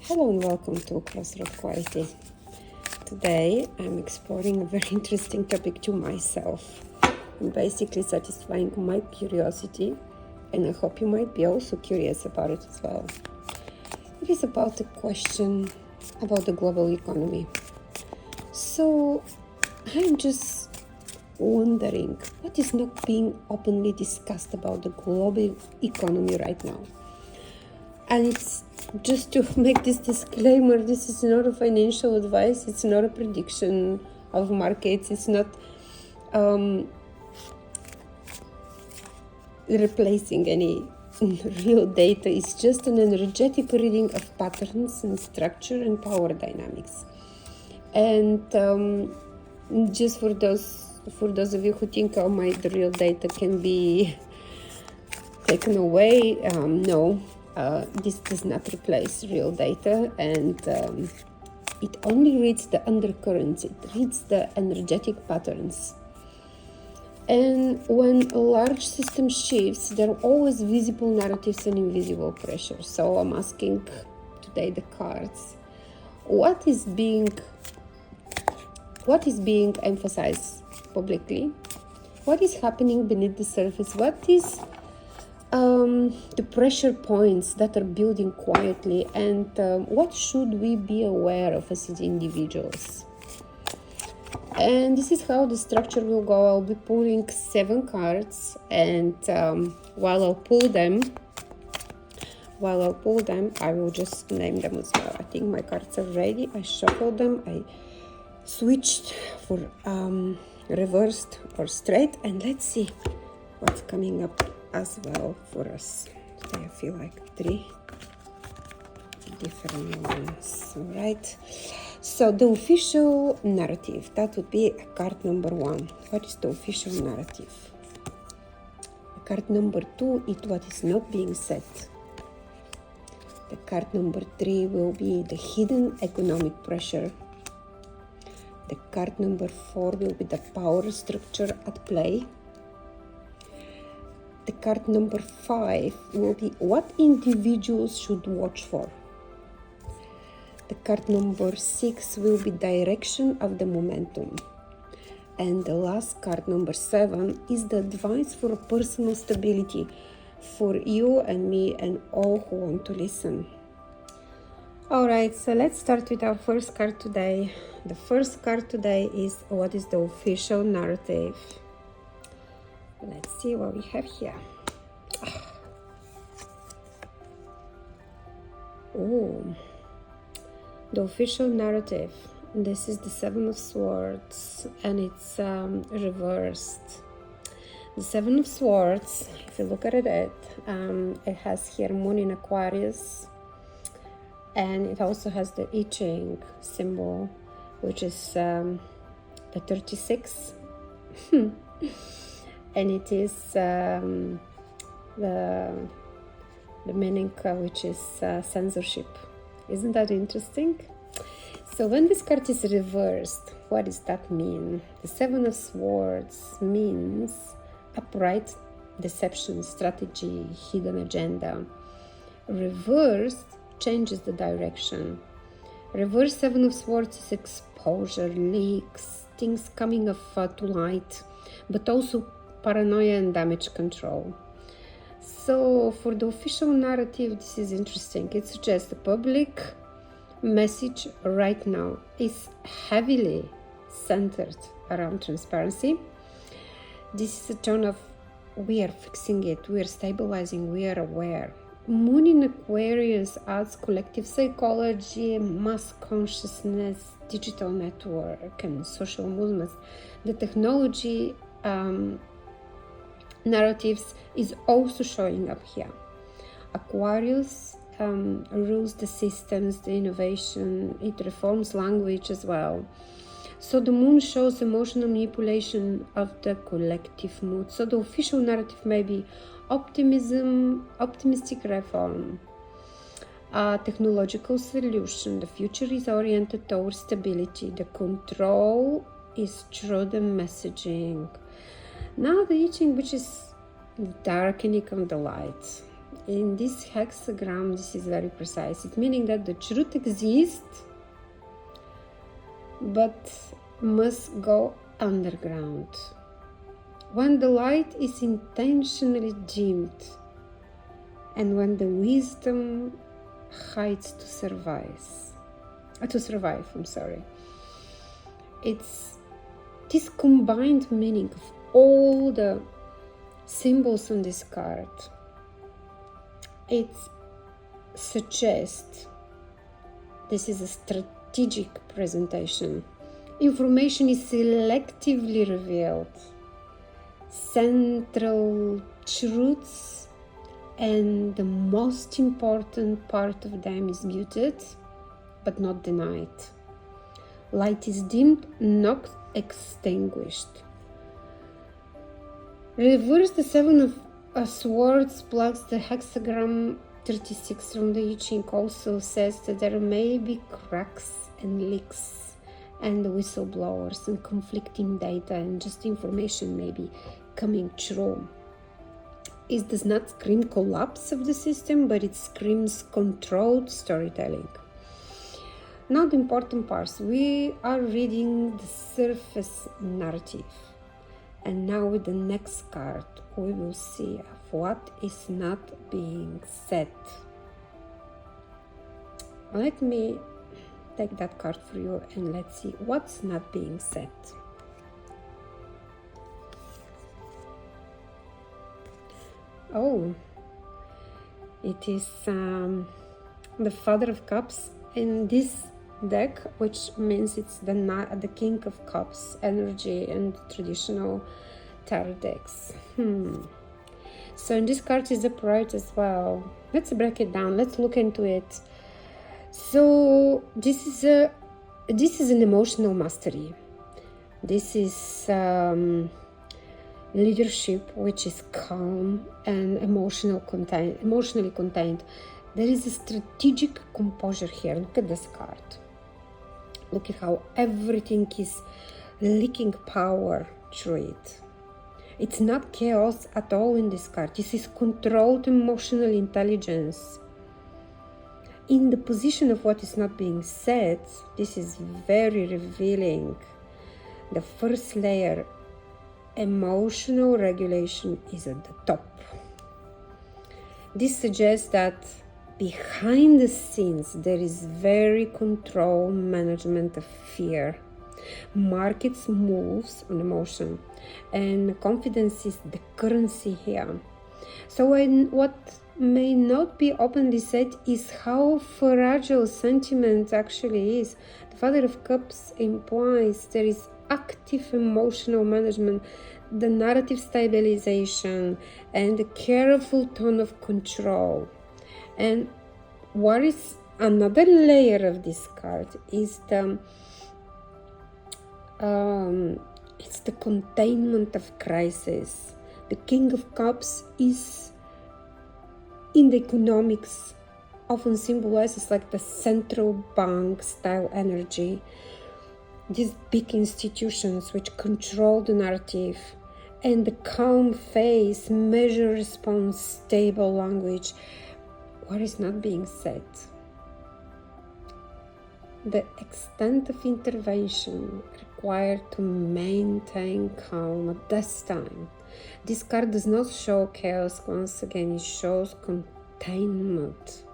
Hello and welcome to Crossroad Quality. Today I'm exploring a very interesting topic to myself and basically satisfying my curiosity, and I hope you might be also curious about it as well. It is about the question about the global economy. So I'm just wondering what is not being openly discussed about the global economy right now. And it's just to make this disclaimer, this is not a financial advice, it's not a prediction of markets, it's not replacing any real data, it's just an energetic reading of patterns and structure and power dynamics. And just for those of you who think, oh my, the real data can be taken away, no. This does not replace real data, and it only reads the undercurrents, it reads the energetic patterns. And when a large system shifts, there are always visible narratives and invisible pressures. So I'm asking today the cards, what is being emphasized publicly? What is happening beneath the surface? What is the pressure points that are building quietly, and what should we be aware of as individuals? And this is how the structure will go. I'll be pulling 7 cards, and while I'll pull them, I will just name them as well. I think my cards are ready. I shuffled them, I switched for reversed or straight, and let's see what's coming up as well for us. Today I feel like 3 different ones. All right. So the official narrative, that would be card number 1. What is the official narrative? Card number 2 is what is not being said. The card number 3 will be the hidden economic pressure. The card number 4 will be the power structure at play. The card number 5 will be what individuals should watch for. The card number 6 will be direction of the momentum. And the last card, number 7, is the advice for personal stability for you and me and all who want to listen. Alright, so let's start with our first card today. The first card today is what is the official narrative. Let's see what we have here. Oh, the official narrative. This is the 7 of Swords, and it's reversed. The 7 of Swords, if you look at it, it has here Moon in Aquarius, and it also has the I Ching symbol, which is the 36. And it is the meaning, which is censorship. Isn't that interesting? So when this card is reversed, what does that mean? The 7 of Swords means upright deception, strategy, hidden agenda. Reversed changes the direction. Reverse 7 of Swords is exposure, leaks, things coming to light, but also paranoia and damage control. So for the official narrative, this is interesting. It suggests the public message right now is heavily centered around transparency. This is a tone of we are fixing it, we are stabilizing, we are aware. Moon in Aquarius adds collective psychology, mass consciousness, digital network, and social movements. The technology narratives is also showing up here. Aquarius rules the systems, the innovation, it reforms language as well. So the moon shows emotional manipulation of the collective mood. So the official narrative may be optimism, optimistic reform, technological solution. The future is oriented towards stability. The control is through the messaging. Now the I Ching, which is darkening of the light. in this hexagram, this is very precise. It's meaning that the truth exists, but must go underground. When the light is intentionally dimmed, and when the wisdom hides to survive. It's this combined meaning of all the symbols on this card. It suggests this is a strategic presentation. Information is selectively revealed. Central truths and the most important part of them is muted but not denied. Light is dimmed, not extinguished. Reverse the Seven of Swords plus the hexagram 36 from the I Ching also says that there may be cracks and leaks and whistleblowers and conflicting data and just information maybe coming through. It does not scream collapse of the system, but it screams controlled storytelling. Now the important parts. We are reading the surface narrative. And now with the next card, we will see what is not being said. Let me take that card for you and let's see what's not being said. Oh, it is the Father of Cups in this deck, which means it's the King of Cups energy and traditional tarot decks. So in this card is upright as well. Let's break it down. Let's look into it. So this is an emotional mastery. This is leadership, which is calm and emotionally contained. There is a strategic composure here. Look at this card. Look at how everything is leaking power through it. It's not chaos at all in this card. This is controlled emotional intelligence. In the position of what is not being said, this is very revealing. The first layer, emotional regulation, is at the top. This suggests that behind the scenes there is very controlled management of fear. Markets moves on emotion, and confidence is the currency here. So what may not be openly said is how fragile sentiment actually is. The Father of Cups implies there is active emotional management, the narrative stabilization, and the careful tone of control. And what is another layer of this card is it's the containment of crisis. The King of Cups is in the economics often symbolizes like the central bank style energy. These big institutions which control the narrative, and the calm face, measure response, stable language. What is not being said? The extent of intervention required to maintain calm at this time. This card does not show chaos. Once again, it shows containment.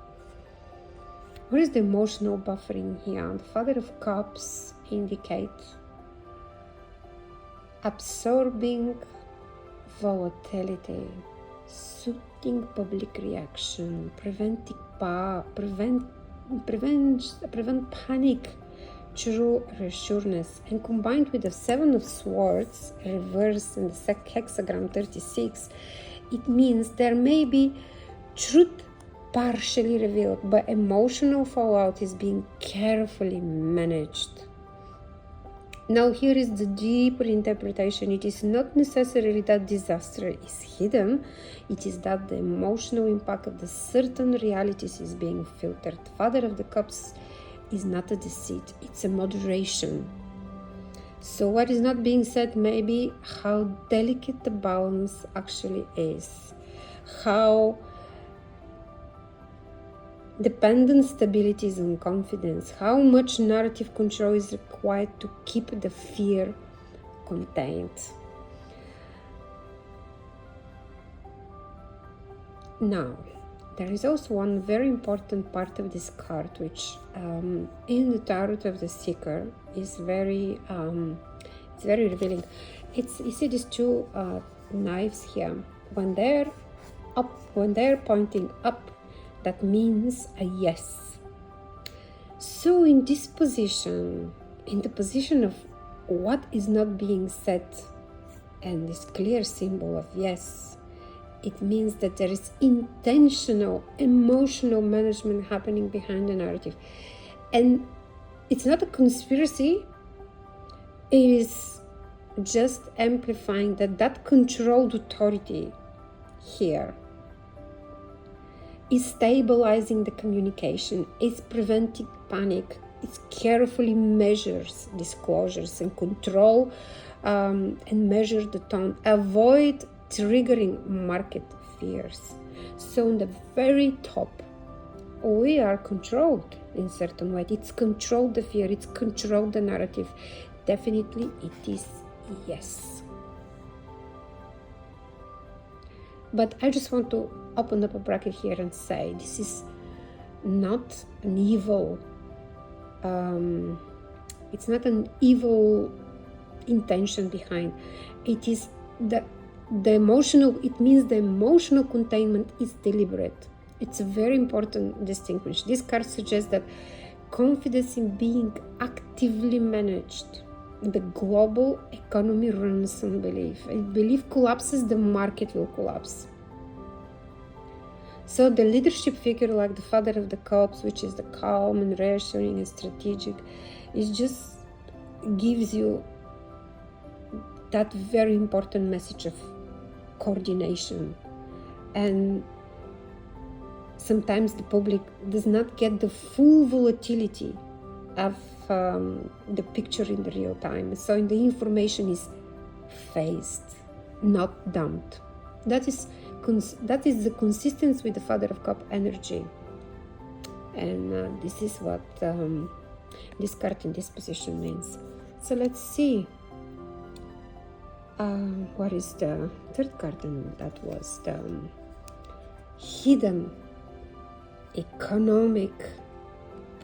What is the emotional buffering here? The Father of Cups indicates absorbing volatility, soothing public reaction, prevent panic through reassurance. And combined with the Seven of Swords reversed in the hexagram 36, it means there may be truth partially revealed, but emotional fallout is being carefully managed. Now here is the deeper interpretation. It is not necessarily that disaster is hidden. It is that the emotional impact of the certain realities is being filtered. Father of the Cups is not a deceit, it's a moderation. So what is not being said may be how delicate the balance actually is. How Dependent stability is on confidence. How much narrative control is required to keep the fear contained? Now, there is also one very important part of this card, which in the Tarot of the Seeker is very, it's very revealing. You see these two knives here. When they're up, when they're pointing up, that means a yes. So in this position, in the position of what is not being said, and this clear symbol of yes, it means that there is intentional, emotional management happening behind the narrative. And it's not a conspiracy, it is just amplifying that controlled authority here is stabilizing the communication, is preventing panic, it carefully measures disclosures and control and measure the tone, avoid triggering market fears. So in the very top, we are controlled in certain way. It's controlled the fear, it's controlled the narrative. Definitely it is yes. But I just want to open up a bracket here and say this is not an evil, it's not an evil intention behind. It is the emotional, it means the emotional containment is deliberate. It's a very important distinction. This card suggests that confidence in being actively managed. The global economy runs on belief. If belief collapses, the market will collapse. So the leadership figure like the Father of the Cups, which is the calm and reassuring and strategic, it just gives you that very important message of coordination. And sometimes the public does not get the full volatility of the picture in the real time. So the information is phased, not dumped. That is the consistency with the Father of Cup energy. And this is what this card in this position means. So let's see. What is the third card? And that was the hidden economic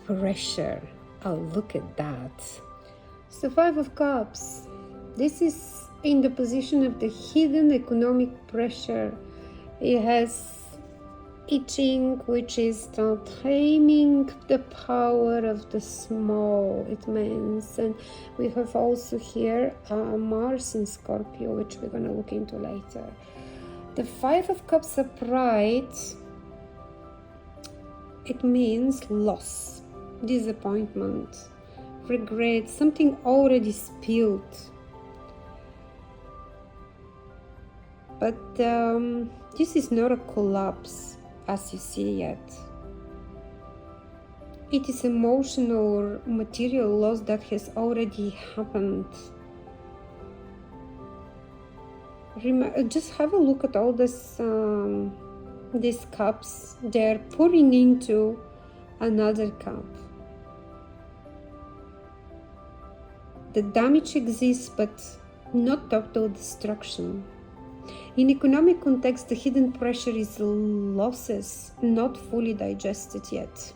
pressure. Oh, look at that. So 5 of Cups. This is in the position of the hidden economic pressure. It has itching, which is the taming the power of the small, it means. And we have also here Mars in Scorpio, which we're going to look into later. The 5 of Cups upright, it means loss, disappointment, regret, something already spilled. But this is not a collapse as you see yet. It is emotional or material loss that has already happened. Just have a look at all this, these cups. They're pouring into another cup. The damage exists, but not total destruction. In economic context, the hidden pressure is losses not fully digested yet.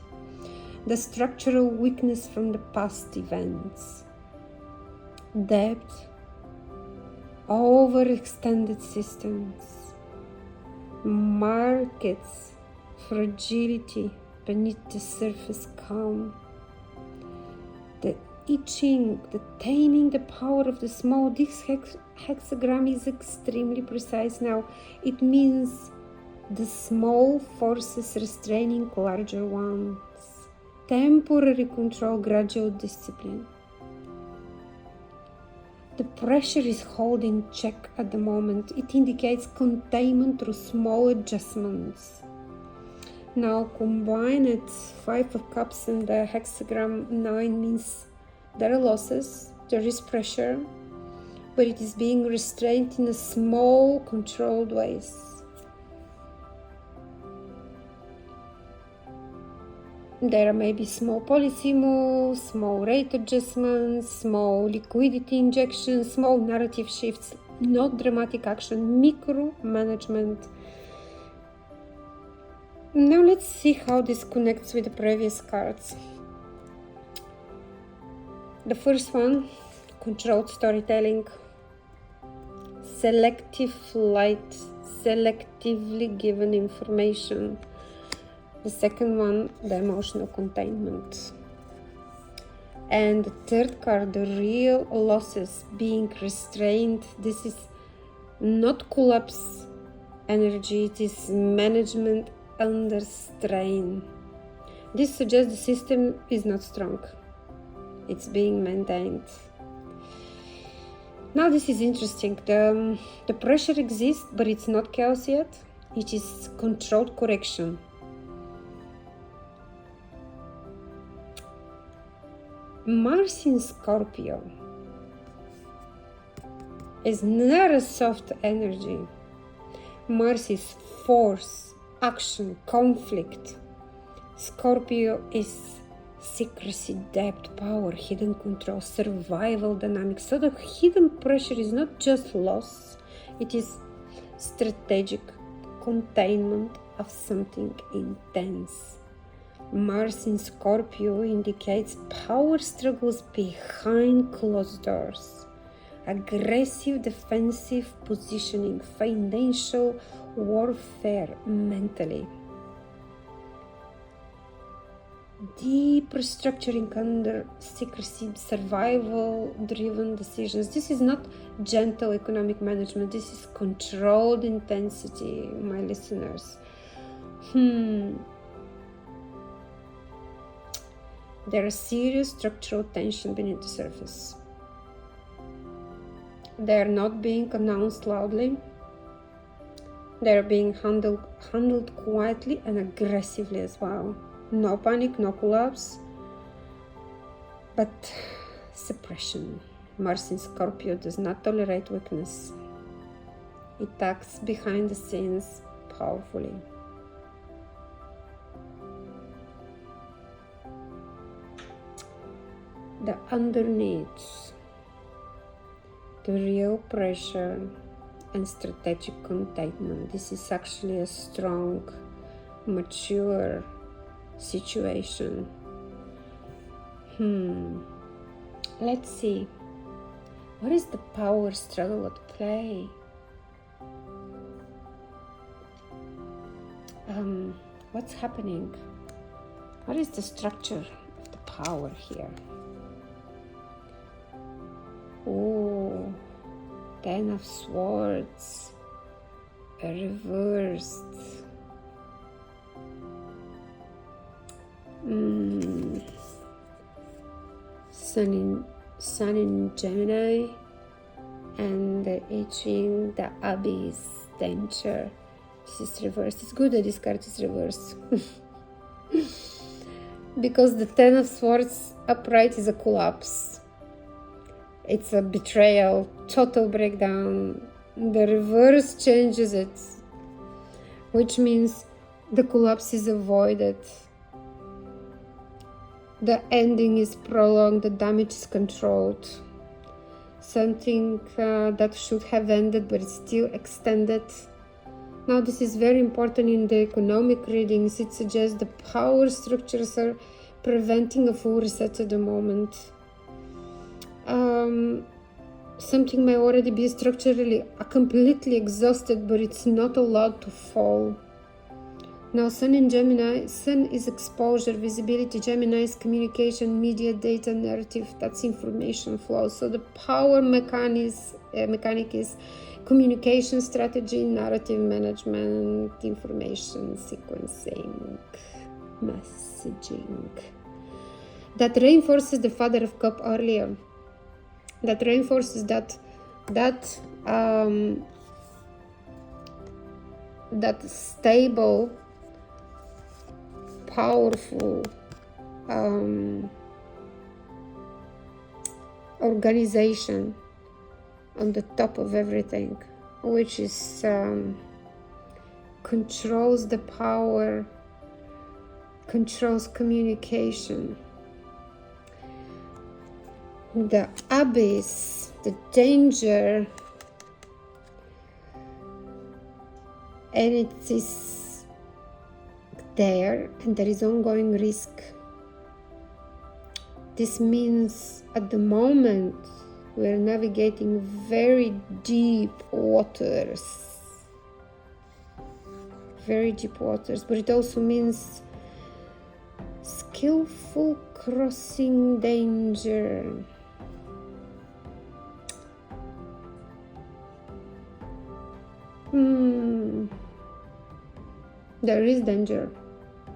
The structural weakness from the past events. Debt, overextended systems, markets, fragility beneath the surface calm. The itching, the taming the power of the small. This hexagram is extremely precise now. It means the small forces restraining larger ones. Temporary control, gradual discipline. The pressure is held in check at the moment. It indicates containment through small adjustments. Now combine it, 5 of Cups and the hexagram 9 means there are losses, there is pressure, but it is being restrained in a small, controlled ways. There may be small policy moves, small rate adjustments, small liquidity injections, small narrative shifts, not dramatic action, micromanagement. Now let's see how this connects with the previous cards. The first one, controlled storytelling, selective light, selectively given information. The second one, the emotional containment. And the third card, the real losses, being restrained. This is not collapse energy, it is management under strain. This suggests the system is not strong. It's being maintained. Now this is interesting. The pressure exists, but it's not chaos yet. It is controlled correction. Mars in Scorpio is not a soft energy. Mars is force, action, conflict. Scorpio is secrecy, depth, power, hidden control, survival dynamics. So the hidden pressure is not just loss, it is strategic containment of something intense. Mars in Scorpio indicates power struggles behind closed doors, aggressive defensive positioning, financial warfare mentally, deep restructuring under secrecy, survival driven decisions. This is not gentle economic management, this is controlled intensity, my listeners. There is serious structural tension beneath the surface. They are not being announced loudly. They are being handled quietly and aggressively as well. No panic, no collapse, but suppression. Mars in Scorpio does not tolerate weakness. It acts behind the scenes powerfully. The underneath, the real pressure and strategic containment. This is actually a strong, mature situation. Let's see. What is the power struggle at play? What's happening? What is the structure of the power here? Oh, 10 of Swords, reversed. Sun in Gemini, and the I the Abyss, danger. This is reversed. It's good that this card is reversed. Because the 10 of Swords upright is a collapse. It's a betrayal, total breakdown. The reverse changes it, which means the collapse is avoided. The ending is prolonged, the damage is controlled. Something that should have ended, but it's still extended. Now, this is very important in the economic readings. It suggests the power structures are preventing a full reset at the moment. Something may already be structurally completely exhausted, but it's not allowed to fall. Now, Sun in Gemini, Sun is exposure, visibility. Gemini is communication, media, data, narrative. That's information flow. So the power mechanic is communication strategy, narrative management, information sequencing, messaging. That reinforces the Father of Cup earlier. That reinforces that stable, powerful organization on the top of everything, which is controls the power controls communication. The abyss, the danger, and it is there, and there is ongoing risk. This means at the moment we're navigating very deep waters, but it also means skillful crossing danger. There is danger.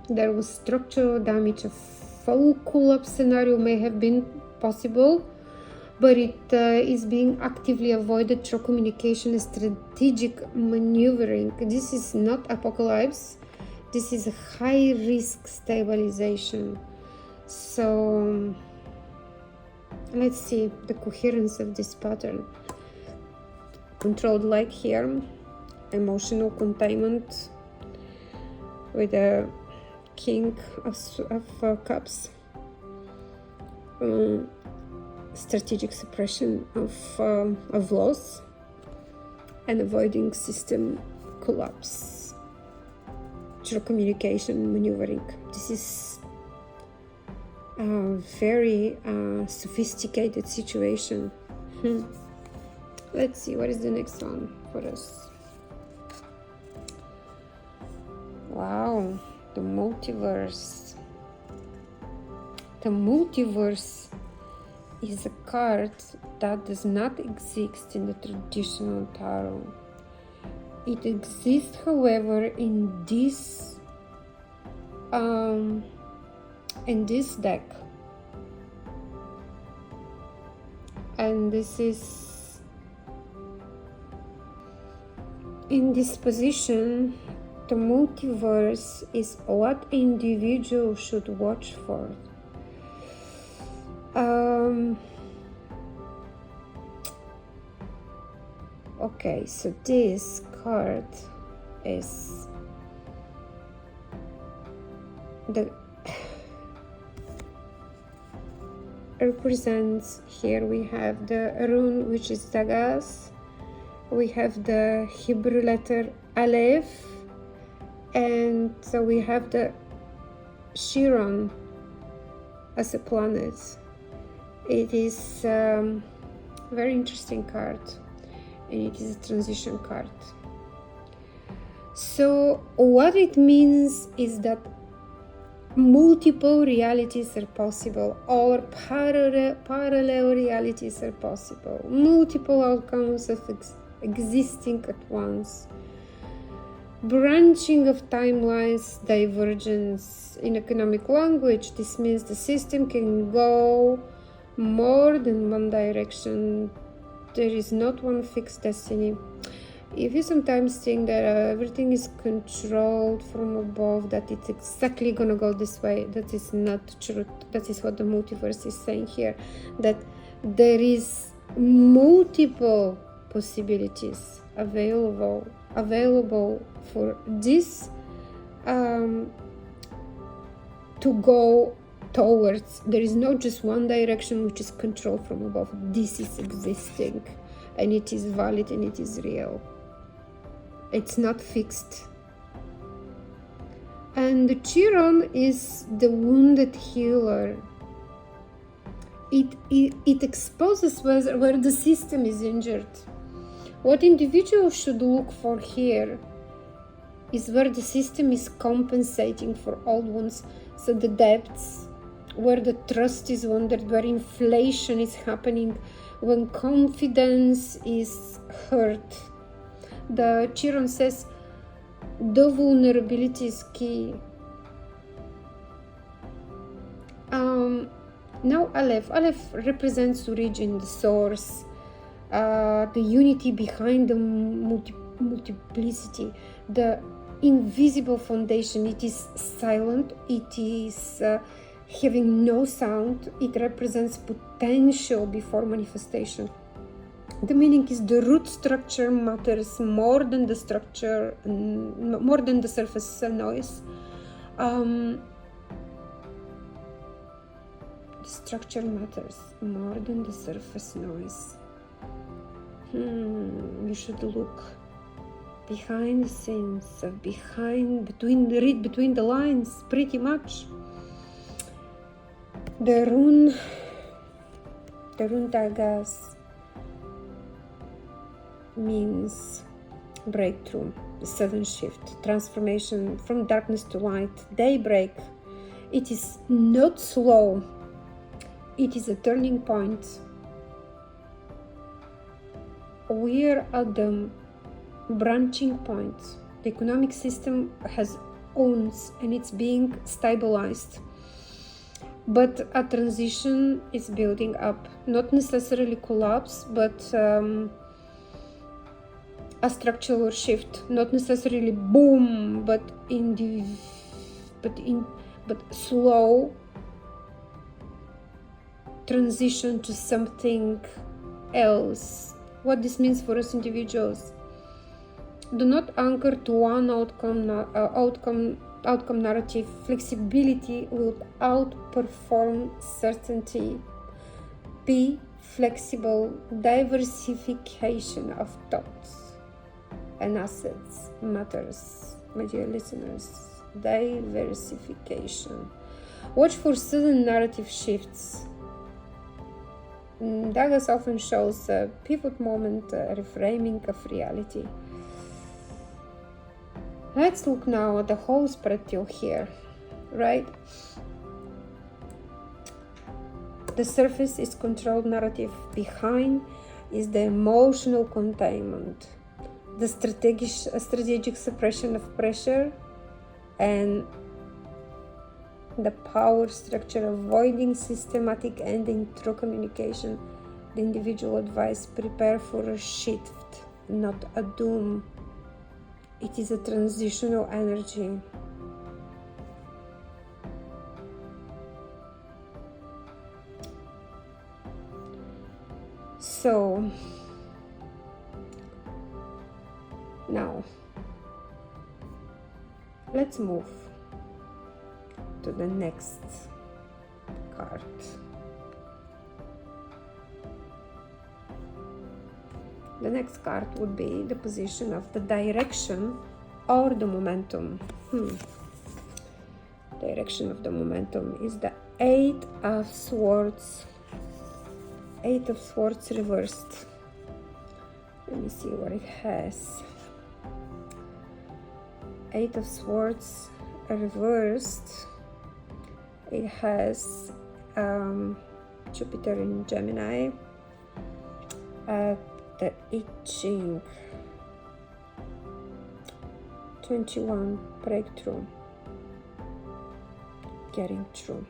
There was structural damage. A full collapse scenario may have been possible, but it is being actively avoided through communication and strategic maneuvering. This is not apocalypse. This is a high-risk stabilization. So let's see the coherence of this pattern. Controlled like here, emotional containment with a king of cups, strategic suppression of loss, and avoiding system collapse through communication maneuvering. This is a very sophisticated situation. Let's see what is the next one for us. Wow, the multiverse. The multiverse is a card that does not exist in the traditional tarot. It exists, however, in this deck, and this is in this position. The multiverse is what individual should watch for. Okay, so this card is the represents, here we have the rune which is Dagas, we have the Hebrew letter Aleph, and so we have the Chiron as a planet. It is a very interesting card, and it is a transition card. So what it means is that multiple realities are possible, or parallel realities are possible, multiple outcomes of existing at once, branching of timelines, divergence. In economic language, this means the system can go more than one direction. There is not one fixed destiny. If you sometimes think that everything is controlled from above, that it's exactly gonna go this way, that is not true. That is what the multiverse is saying here, that there is multiple possibilities available for this to go towards. There is not just one direction which is controlled from above. This is existing, and it is valid, and it is real. It's not fixed. And the Chiron is the wounded healer. It exposes where the system is injured. What individuals should look for here is where the system is compensating for old ones. So the debts, where the trust is wounded, where inflation is happening, when confidence is hurt. The Chiron says the vulnerability is key. Now Aleph represents origin, the source, the unity behind the multiplicity, the invisible foundation. It is silent, it is having no sound. It represents potential before manifestation. The meaning is the root structure matters more than the structure, more than the surface noise. structure matters more than the surface noise. You should look behind the scenes, read between the lines, pretty much. The rune daggers means breakthrough, sudden shift, transformation from darkness to light, daybreak. It is not slow, it is a turning point. We're at the branching point. The economic system has owns and it's being stabilized. But a transition is building up, not necessarily collapse, but a structural shift, not necessarily boom, but slow transition to something else. What this means for us individuals: do not anchor to one outcome narrative. Flexibility will outperform certainty. Be flexible. Diversification of thoughts and assets matters, my dear listeners. Diversification. Watch for sudden narrative shifts. Daggers often shows a pivot moment, a reframing of reality. Let's look now at the whole spread till here, right? The surface is controlled narrative. Behind is the emotional containment, the strategic suppression of pressure, and the power structure, avoiding systematic ending through communication. The individual advice: prepare for a shift, not a doom. It is a transitional energy. So now let's move to the next card. The next card would be the position of the direction or the momentum. Direction of the momentum is the Eight of Swords. Eight of Swords reversed. Let me see what it has. Eight of Swords reversed. It has Jupiter in Gemini. The I Ching 21 breakthrough, getting through.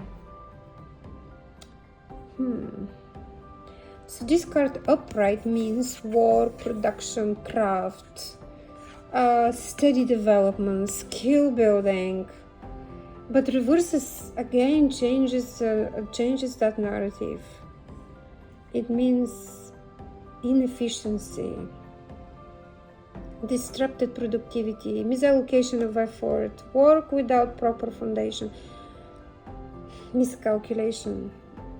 So this card upright means work, production, craft, steady development, skill building. But reverses again changes that narrative. It means inefficiency, disrupted productivity, misallocation of effort, work without proper foundation, miscalculation.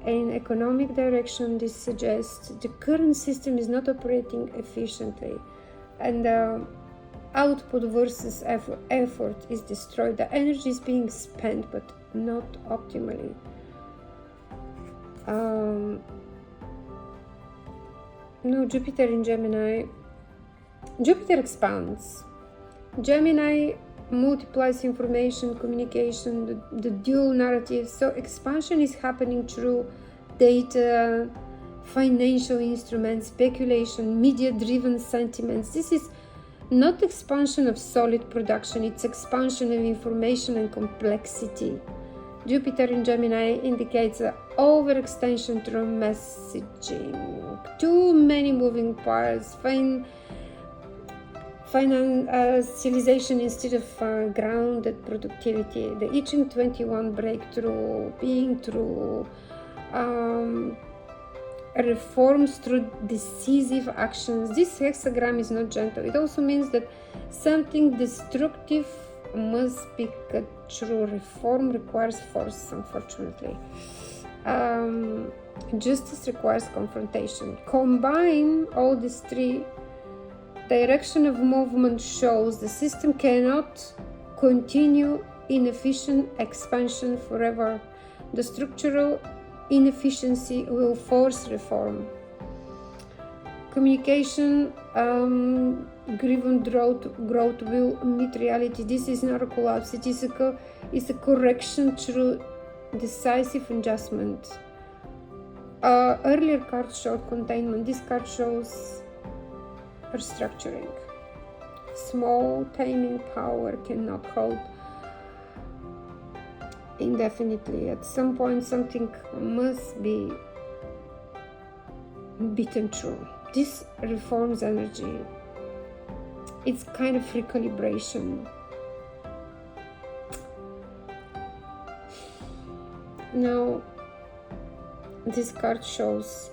In economic direction, this suggests the current system is not operating efficiently, and output versus effort is destroyed. The energy is being spent, but not optimally. No, Jupiter in Gemini. Jupiter expands. Gemini multiplies information, communication, the dual narrative. So expansion is happening through data, financial instruments, speculation, media-driven sentiments. This is not expansion of solid production, it's expansion of information and complexity. Jupiter in Gemini indicates an overextension through messaging. Too many moving parts, financialization instead of grounded productivity. The I Ching 21 breakthrough, being through reforms through decisive actions. This hexagram is not gentle. It also means that something destructive must be cut through. Reform requires force, unfortunately. Justice requires confrontation. Combine all these three. Direction of movement shows the system cannot continue inefficient expansion forever. The structural inefficiency will force reform. Communication driven growth will meet reality. This is not a collapse. It is a correction through decisive adjustment. Earlier card showed containment. This card shows restructuring. Small taming power cannot hold indefinitely. At some point, something must be beaten through. This reforms energy. It's kind of recalibration. Now, this card shows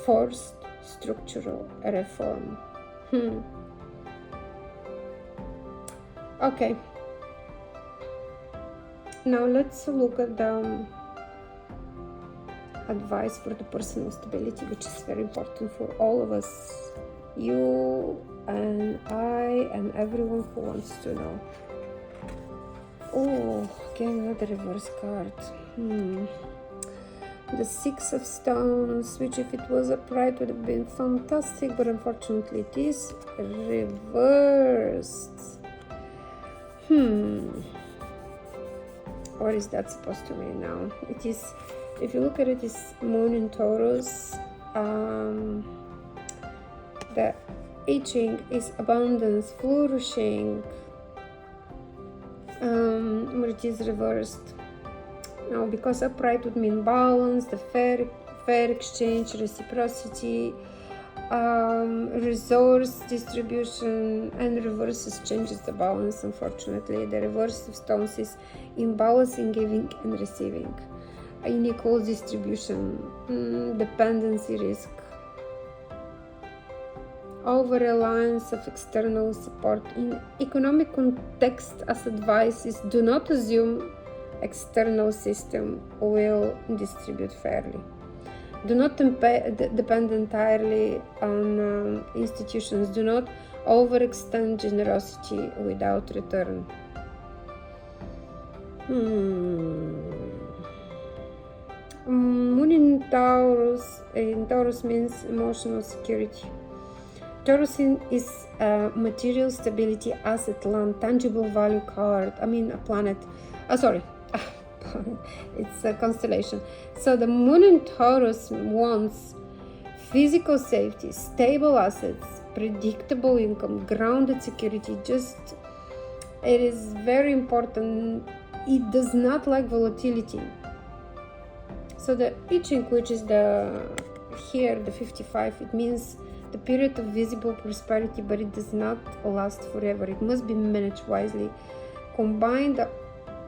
forced structural reform. Okay. Now let's look at the advice for the personal stability, which is very important for all of us, you and I and everyone who wants to know. Oh, again another reverse card. The Six of Stones, which if it was upright would have been fantastic, but unfortunately it is reversed. What is that supposed to mean now? It is, if you look at it, it's Moon in Taurus. The I Ching is abundance, flourishing, which is reversed. Now, because upright would mean balance, the fair exchange, reciprocity, resource distribution, and reverses changes the balance. Unfortunately, the reverse of stones is imbalance in giving and receiving, unequal distribution, dependency risk, over reliance of external support. In economic context, as advice is, do not assume external system will distribute fairly. Do not depend entirely on institutions. Do not overextend generosity without return. Moon in Taurus means emotional security. Taurus is material stability, asset, land, tangible value card. I mean a planet. It's a constellation. So the Moon in Taurus wants physical safety, stable assets, predictable income, grounded security. It is very important. It does not like volatility. So the I Ching, which is the 55, it means the period of visible prosperity, but it does not last forever. It must be managed wisely. Combine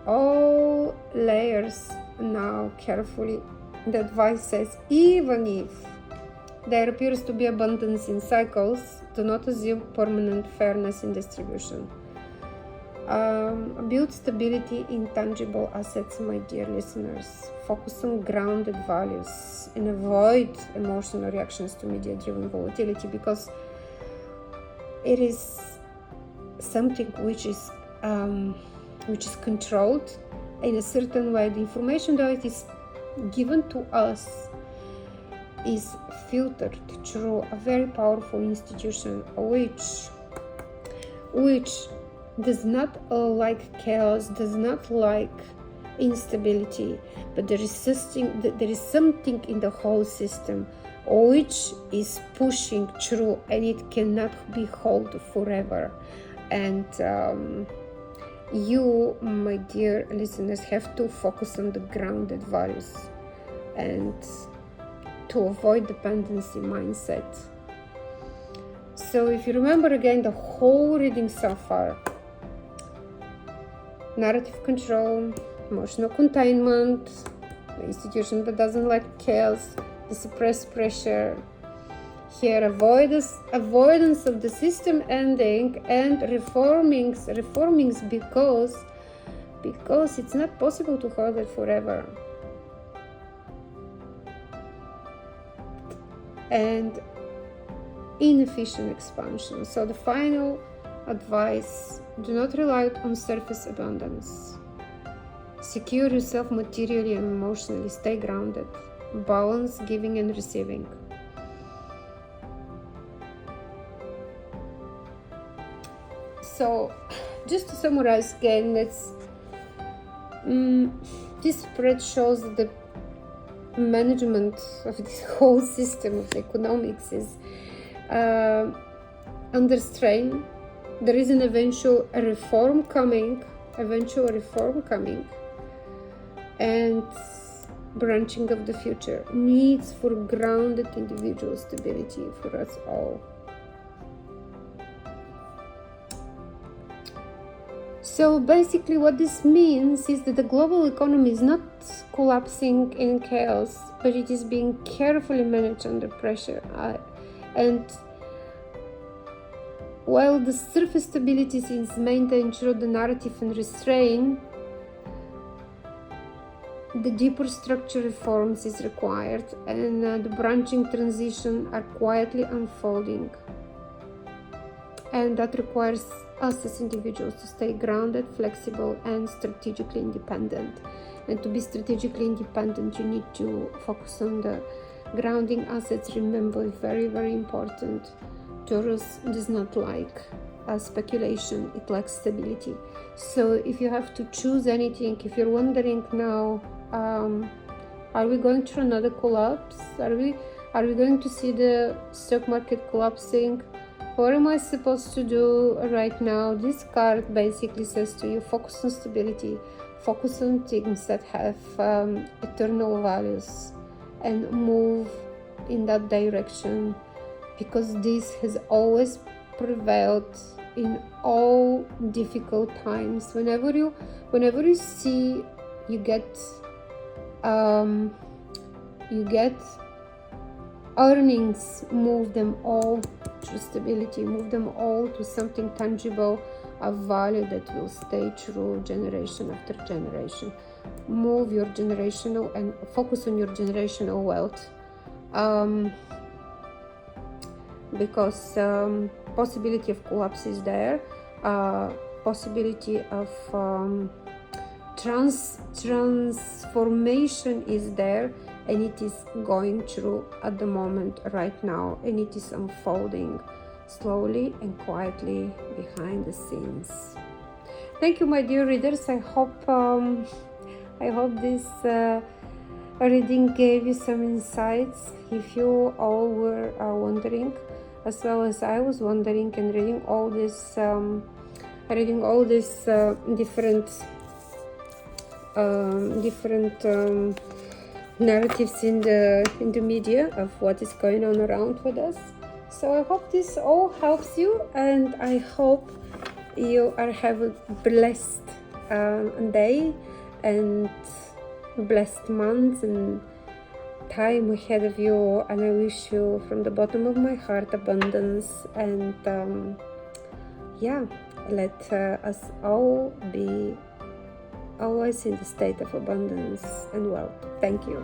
all layers now carefully. The advice says, even if there appears to be abundance in cycles, do not assume permanent fairness in distribution. Build stability in tangible assets, my dear listeners. Focus on grounded values and avoid emotional reactions to media-driven volatility, because it is something which is controlled in a certain way. The information that is given to us is filtered through a very powerful institution, which does not like chaos, does not like instability, but there is something in the whole system which is pushing through, and it cannot be held forever. And you, my dear listeners, have to focus on the grounded values and to avoid dependency mindset. So if you remember again the whole reading so far, narrative control, emotional containment, the institution that doesn't like chaos, the suppressed pressure, here avoidance of the system ending, and reformings because it's not possible to hold it forever. and inefficient expansion. So the final advice: do not rely on surface abundance. Secure yourself materially and emotionally. Stay grounded. Balance giving and receiving. So, just to summarize again, this spread shows that the management of this whole system of economics is under strain. There is an eventual reform coming, and branching of the future. Needs for grounded individual stability for us all. So basically what this means is that the global economy is not collapsing in chaos, but it is being carefully managed under pressure. And while the surface stability is maintained through the narrative and restraint, the deeper structural reforms is required, and the branching transition are quietly unfolding. And that requires us as individuals to stay grounded, flexible, and strategically independent. And to be strategically independent, you need to focus on the grounding assets. Remember, very, very important. Taurus does not like speculation, it likes stability. So if you have to choose anything, if you're wondering now, are we going through another collapse? Are we going to see the stock market collapsing? What am I supposed to do right now? This card basically says to you, focus on stability, focus on things that have eternal values, and move in that direction, because this has always prevailed in all difficult times. Whenever you see you get earnings, move them all to stability, move them all to something tangible, a value that will stay true generation after generation. Move your generational and focus on your generational wealth, because possibility of collapse is there, possibility of transformation is there, and it is going through at the moment right now, and it is unfolding slowly and quietly behind the scenes. Thank you, my dear readers. I hope this reading gave you some insights. If you all were wondering, as well as I was wondering, and reading all these different narratives in the media of what is going on around with us. So I hope this all helps you, and I hope you have a blessed day and blessed month and time ahead of you, and I wish you from the bottom of my heart abundance, and let us all be always in the state of abundance and wealth. Thank you.